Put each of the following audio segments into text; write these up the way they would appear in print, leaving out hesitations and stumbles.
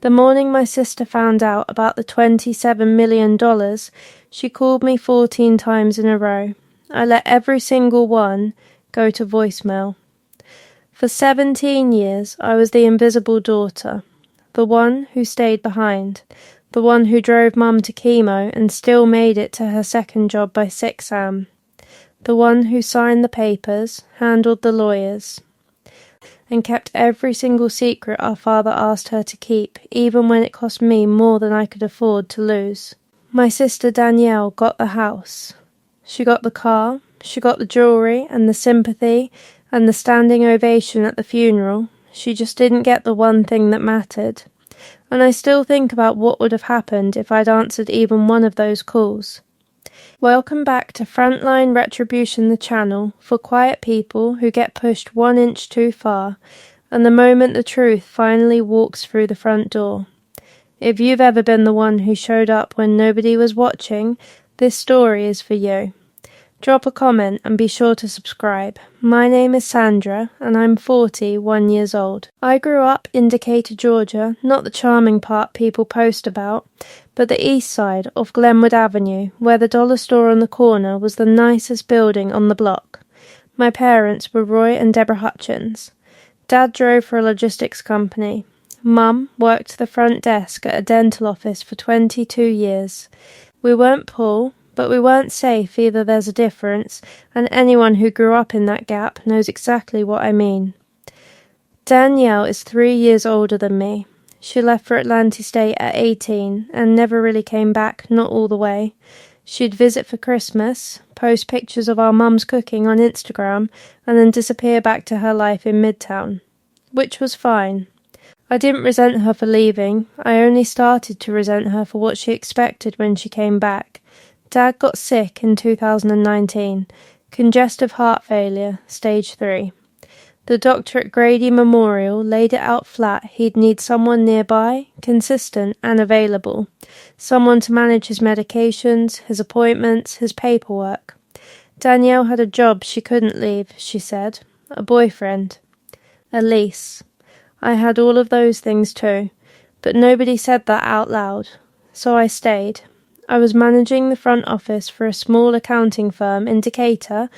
The morning my sister found out about the $27 million, she called me 14 times in a row. I let every single one go to voicemail. For 17 years, I was the invisible daughter, the one who stayed behind, the one who drove Mum to chemo and still made it to her second job by 6am, the one who signed the papers, handled the lawyers, and kept every single secret our father asked her to keep, even when it cost me more than I could afford to lose. My sister Danielle got the house. She got the car, she got the jewellery and the sympathy and the standing ovation at the funeral. She just didn't get the one thing that mattered. And I still think about what would have happened if I'd answered even one of those calls. Welcome back to Frontline Retribution, the channel for quiet people who get pushed 1 inch too far, and the moment the truth finally walks through the front door. If you've ever been the one who showed up when nobody was watching, this story is for you. Drop a comment and be sure to subscribe. My name is Sandra and I'm 41 years old. I grew up in Decatur, Georgia, not the charming part people post about, but the east side of Glenwood Avenue, where the dollar store on the corner was the nicest building on the block. My parents were Roy and Deborah Hutchins. Dad drove for a logistics company. Mum worked the front desk at a dental office for 22 years. We weren't poor, but we weren't safe either. There's a difference, and anyone who grew up in that gap knows exactly what I mean. Danielle is 3 years older than me. She left for Atlantic State at 18 and never really came back, not all the way. She'd visit for Christmas, post pictures of our mum's cooking on Instagram, and then disappear back to her life in Midtown. Which was fine. I didn't resent her for leaving. I only started to resent her for what she expected when she came back. Dad got sick in 2019, congestive heart failure, stage 3. The doctor at Grady Memorial laid it out flat he'd need someone nearby, consistent and available, someone to manage his medications, his appointments, his paperwork. Danielle had a job she couldn't leave, she said, a boyfriend, a lease. I had all of those things too, but nobody said that out loud, so I stayed. I was managing the front office for a small accounting firm in Decatur,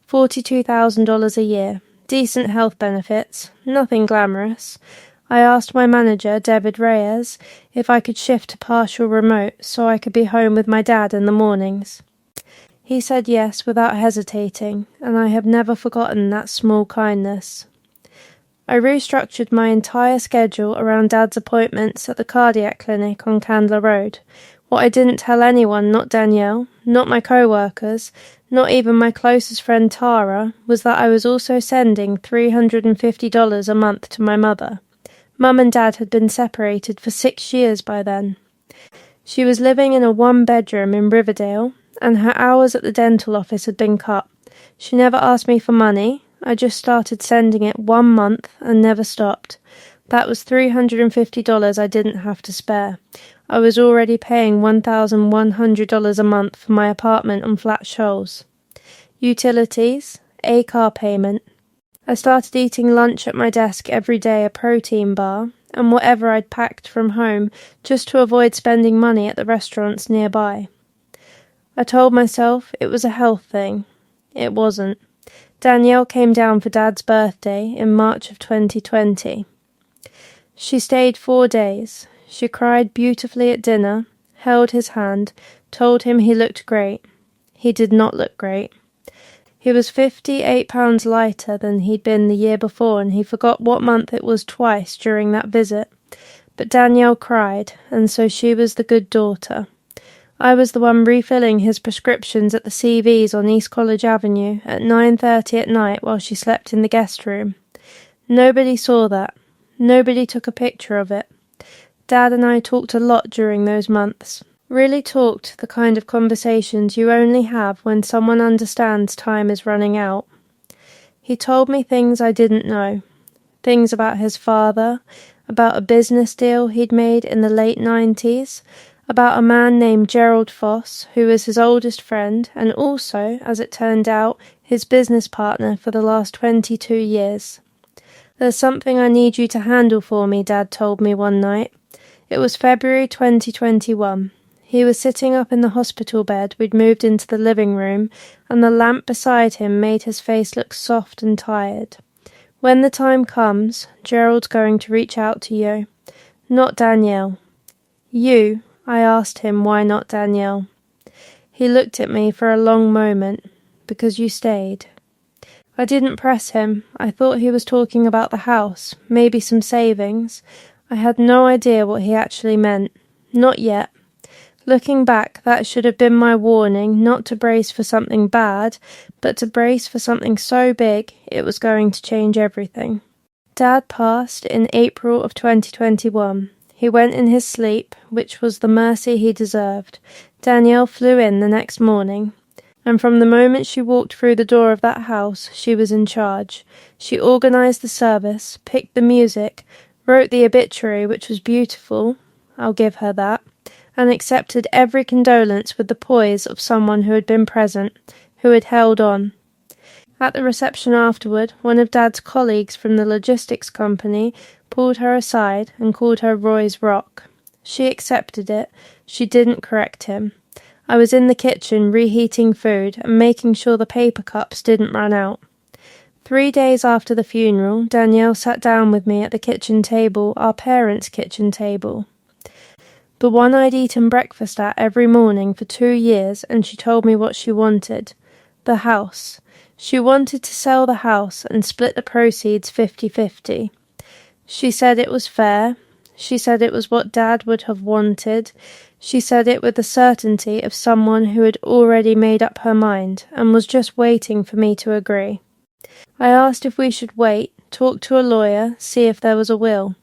$42,000 a year, decent health benefits, nothing glamorous. I asked my manager, David Reyes, if I could shift to partial remote so I could be home with my dad in the mornings. He said yes without hesitating, and I have never forgotten that small kindness. I restructured my entire schedule around Dad's appointments at the cardiac clinic on Candler Road. What I didn't tell anyone, not Danielle, not my co-workers, not even my closest friend Tara, was that I was also sending $350 a month to my mother. Mum and Dad had been separated for 6 years by then. She was living in a 1-bedroom in Riverdale, and her hours at the dental office had been cut. She never asked me for money. I just started sending it 1 month and never stopped. That was $350 I didn't have to spare. I was already paying $1,100 a month for my apartment on Flat Shoals. Utilities, a car payment. I started eating lunch at my desk every day, a protein bar, and whatever I'd packed from home, just to avoid spending money at the restaurants nearby. I told myself it was a health thing. It wasn't. Danielle came down for Dad's birthday in March of 2020. She stayed 4 days. She cried beautifully at dinner, held his hand, told him he looked great. He did not look great. He was 58 pounds lighter than he'd been the year before, and he forgot what month it was twice during that visit. But Danielle cried, and so she was the good daughter. I was the one refilling his prescriptions at the CVs on East College Avenue at 9:30 at night while she slept in the guest room. Nobody saw that. Nobody took a picture of it. Dad and I talked a lot during those months. Really talked the kind of conversations you only have when someone understands time is running out. He told me things I didn't know. Things about his father, about a business deal he'd made in the late 90s, about a man named Gerald Foss, who was his oldest friend and also, as it turned out, his business partner for the last 22 years. "There's something I need you to handle for me," Dad told me one night. It was February 2021. He was sitting up in the hospital bed we'd moved into the living room, and the lamp beside him made his face look soft and tired. When the time comes, Gerald's going to reach out to you. Not Danielle. You, I asked him why not Danielle. He looked at me for a long moment. Because you stayed. I didn't press him. I thought he was talking about the house, maybe some savings. I had no idea what he actually meant. Not yet. Looking back, that should have been my warning not to brace for something bad, but to brace for something so big it was going to change everything. Dad passed in April of 2021. He went in his sleep, which was the mercy he deserved. Danielle flew in the next morning, and from the moment she walked through the door of that house, she was in charge. She organised the service, picked the music, wrote the obituary, which was beautiful, I'll give her that, and accepted every condolence with the poise of someone who had been present, who had held on. At the reception afterward, one of Dad's colleagues from the logistics company pulled her aside and called her Roy's Rock. She accepted it. She didn't correct him. I was in the kitchen reheating food and making sure the paper cups didn't run out. 3 days after the funeral, Danielle sat down with me at the kitchen table, our parents' kitchen table. The one I'd eaten breakfast at every morning for 2 years, and she told me what she wanted. The house. She wanted to sell the house and split the proceeds 50-50. She said it was fair. She said it was what Dad would have wanted. She said it with the certainty of someone who had already made up her mind and was just waiting for me to agree. I asked if we should wait, talk to a lawyer, see if there was a will.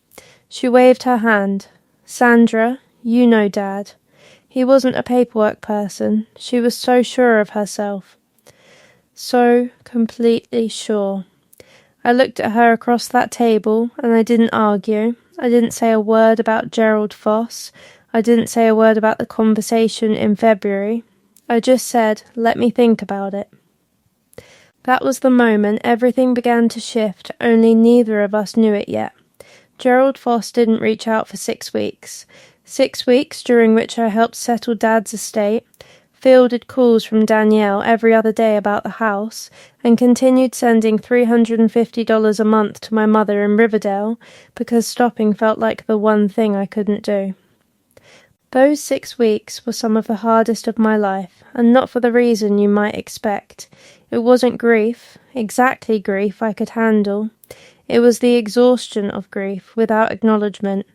She waved her hand. Sandra, you know Dad. He wasn't a paperwork person. She was so sure of herself. So completely sure. I looked at her across that table, and I didn't argue. I didn't say a word about Gerald Foss. I didn't say a word about the conversation in February. I just said, let me think about it. That was the moment everything began to shift, only neither of us knew it yet. Gerald Foss didn't reach out for 6 weeks. 6 weeks during which I helped settle Dad's estate, fielded calls from Danielle every other day about the house, and continued sending $350 a month to my mother in Riverdale because stopping felt like the one thing I couldn't do. Those 6 weeks were some of the hardest of my life, and not for the reason you might expect. It wasn't grief, exactly grief I could handle. It was the exhaustion of grief without acknowledgement,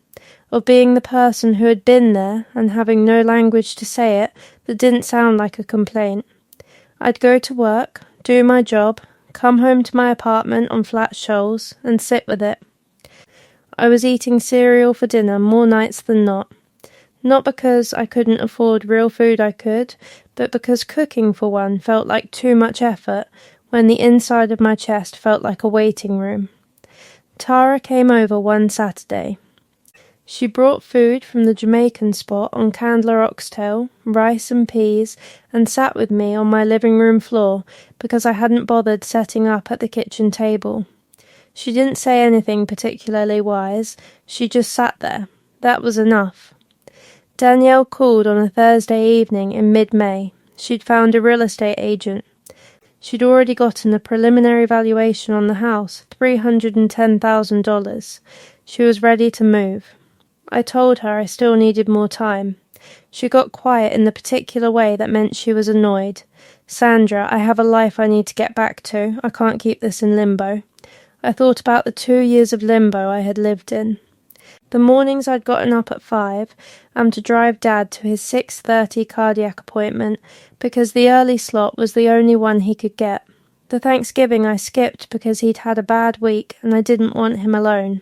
of being the person who had been there and having no language to say it that didn't sound like a complaint. I'd go to work, do my job, come home to my apartment on Flat Shoals, and sit with it. I was eating cereal for dinner more nights than not. Not because I couldn't afford real food I could, but because cooking for one felt like too much effort when the inside of my chest felt like a waiting room. Tara came over one Saturday. She brought food from the Jamaican spot on Candler Oxtail, rice and peas, and sat with me on my living room floor because I hadn't bothered setting up at the kitchen table. She didn't say anything particularly wise. She just sat there. That was enough. Danielle called on a Thursday evening in mid-May. She'd found a real estate agent. She'd already gotten a preliminary valuation on the house, $310,000. She was ready to move. I told her I still needed more time. She got quiet in the particular way that meant she was annoyed. Sandra, I have a life I need to get back to. I can't keep this in limbo. I thought about the 2 years of limbo I had lived in. The mornings I'd gotten up at 5 and to drive Dad to his 6:30 cardiac appointment because the early slot was the only one he could get. The Thanksgiving I skipped because he'd had a bad week and I didn't want him alone.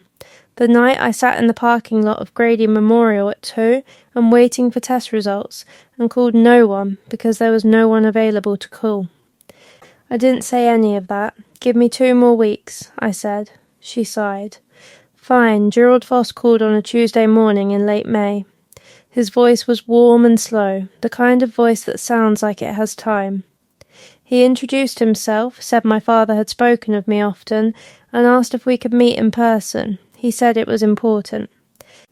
The night I sat in the parking lot of Grady Memorial at 2 and waiting for test results and called no one because there was no one available to call. I didn't say any of that. Give me 2 more weeks, I said. She sighed. Fine. Gerald Foss called on a Tuesday morning in late May. His voice was warm and slow, the kind of voice that sounds like it has time. He introduced himself, said my father had spoken of me often, and asked if we could meet in person. He said it was important.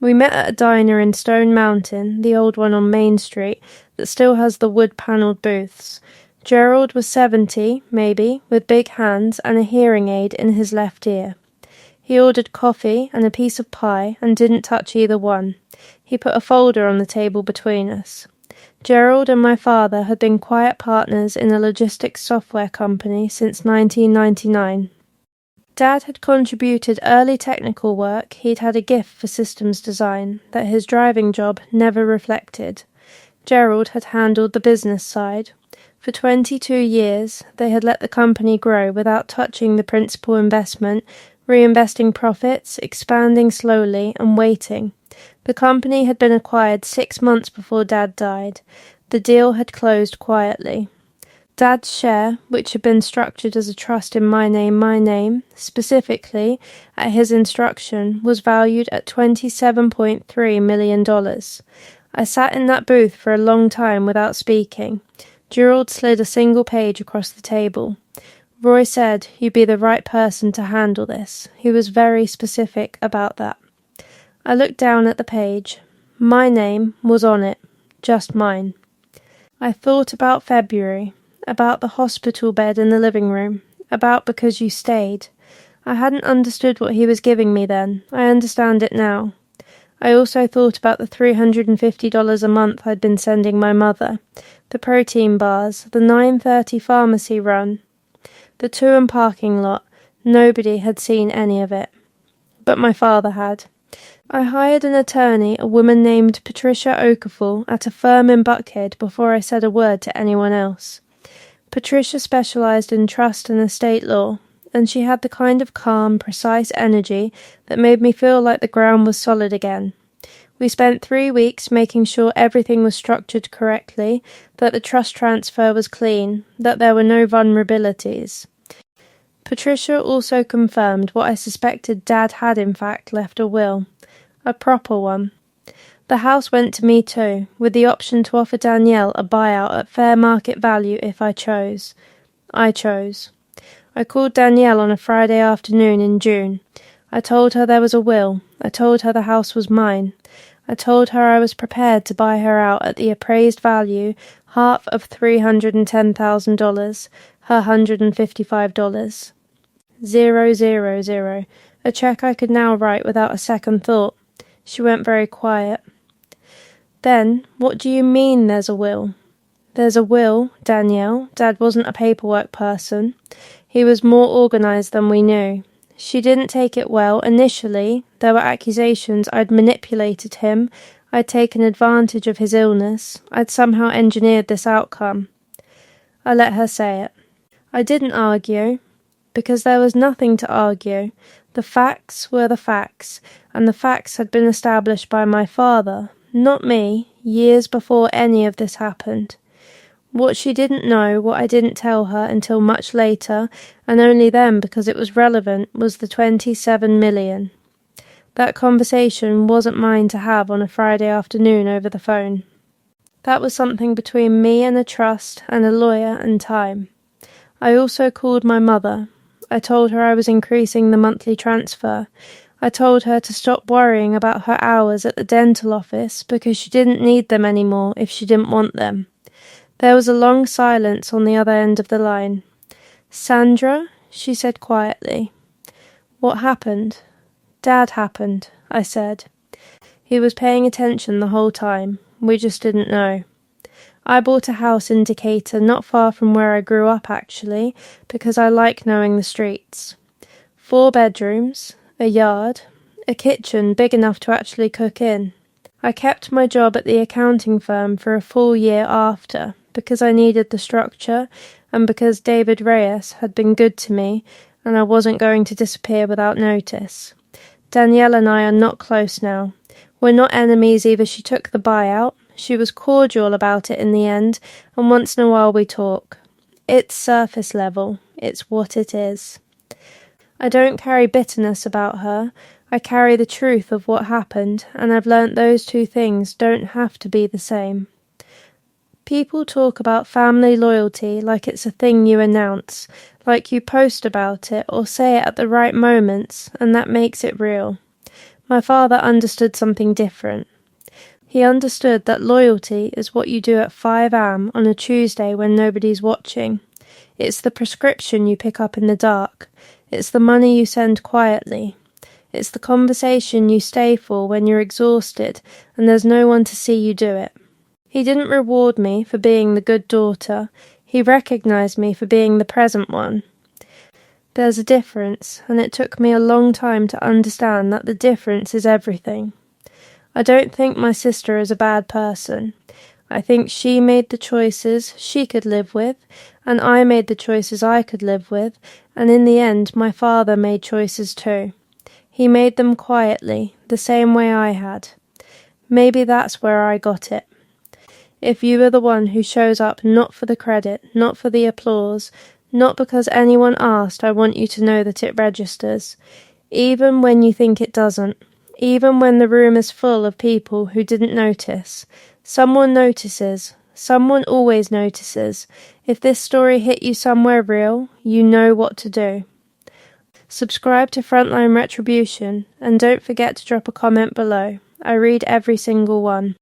We met at a diner in Stone Mountain, the old one on Main Street, that still has the wood-panelled booths. Gerald was 70, maybe, with big hands and a hearing aid in his left ear. He ordered coffee and a piece of pie and didn't touch either one. He put a folder on the table between us. Gerald and my father had been quiet partners in a logistics software company since 1999. Dad had contributed early technical work. He'd had a gift for systems design that his driving job never reflected. Gerald had handled the business side. For 22 years, they had let the company grow without touching the principal investment, reinvesting profits, expanding slowly, and waiting. The company had been acquired 6 months before Dad died. The deal had closed quietly. Dad's share, which had been structured as a trust in my name, specifically, at his instruction, was valued at $27.3 million. I sat in that booth for a long time without speaking. Gerald slid a single page across the table. Roy said, "You'd be the right person to handle this." He was very specific about that. I looked down at the page. My name was on it, just mine. I thought about February, about the hospital bed in the living room, about because you stayed. I hadn't understood what he was giving me then. I understand it now. I also thought about the $350 a month I'd been sending my mother, the protein bars, the 9:30 pharmacy run, the 2 parking lot. Nobody had seen any of it. But my father had. I hired an attorney, a woman named Patricia Okafor, at a firm in Buckhead before I said a word to anyone else. Patricia specialized in trust and estate law, and she had the kind of calm, precise energy that made me feel like the ground was solid again. We spent 3 weeks making sure everything was structured correctly, that the trust transfer was clean, that there were no vulnerabilities. Patricia also confirmed what I suspected Dad had in fact left a will. A proper one. The house went to me too, with the option to offer Danielle a buyout at fair market value if I chose. I chose. I called Danielle on a Friday afternoon in June. I told her there was a will. I told her the house was mine. I told her I was prepared to buy her out at the appraised value, half of $310,000, her $155. 000, a check I could now write without a second thought. She went very quiet. Then, what do you mean there's a will? There's a will, Danielle. Dad wasn't a paperwork person. He was more organized than we knew. She didn't take it well initially. There were accusations I'd manipulated him. I'd taken advantage of his illness. I'd somehow engineered this outcome. I let her say it. I didn't argue, because there was nothing to argue. The facts were the facts, and the facts had been established by my father, not me, years before any of this happened. What she didn't know, what I didn't tell her until much later, and only then because it was relevant, was the $27 million. That conversation wasn't mine to have on a Friday afternoon over the phone. That was something between me and a trust and a lawyer and time. I also called my mother. I told her I was increasing the monthly transfer. I told her to stop worrying about her hours at the dental office because she didn't need them anymore if she didn't want them. There was a long silence on the other end of the line. "Sandra," she said quietly. "What happened?" "Dad happened," I said. He was paying attention the whole time. We just didn't know. I bought a house in Decatur not far from where I grew up actually, because I like knowing the streets. 4 bedrooms, a yard, a kitchen big enough to actually cook in. I kept my job at the accounting firm for a full year after, because I needed the structure and because David Reyes had been good to me and I wasn't going to disappear without notice. Danielle and I are not close now. We're not enemies either. She took the buyout. She was cordial about it in the end, and once in a while we talk. It's surface level. It's what it is. I don't carry bitterness about her. I carry the truth of what happened, and I've learnt those two things don't have to be the same. People talk about family loyalty like it's a thing you announce, like you post about it or say it at the right moments, and that makes it real. My father understood something different. He understood that loyalty is what you do at 5 am on a Tuesday when nobody's watching. It's the prescription you pick up in the dark. It's the money you send quietly. It's the conversation you stay for when you're exhausted and there's no one to see you do it. He didn't reward me for being the good daughter. He recognized me for being the present one. There's a difference, and it took me a long time to understand that the difference is everything. I don't think my sister is a bad person. I think she made the choices she could live with, and I made the choices I could live with, and in the end my father made choices too. He made them quietly, the same way I had. Maybe that's where I got it. If you are the one who shows up not for the credit, not for the applause, not because anyone asked, I want you to know that it registers. Even when you think it doesn't. Even when the room is full of people who didn't notice. Someone notices. Someone always notices. If this story hit you somewhere real, you know what to do. Subscribe to Frontline Retribution, and don't forget to drop a comment below. I read every single one.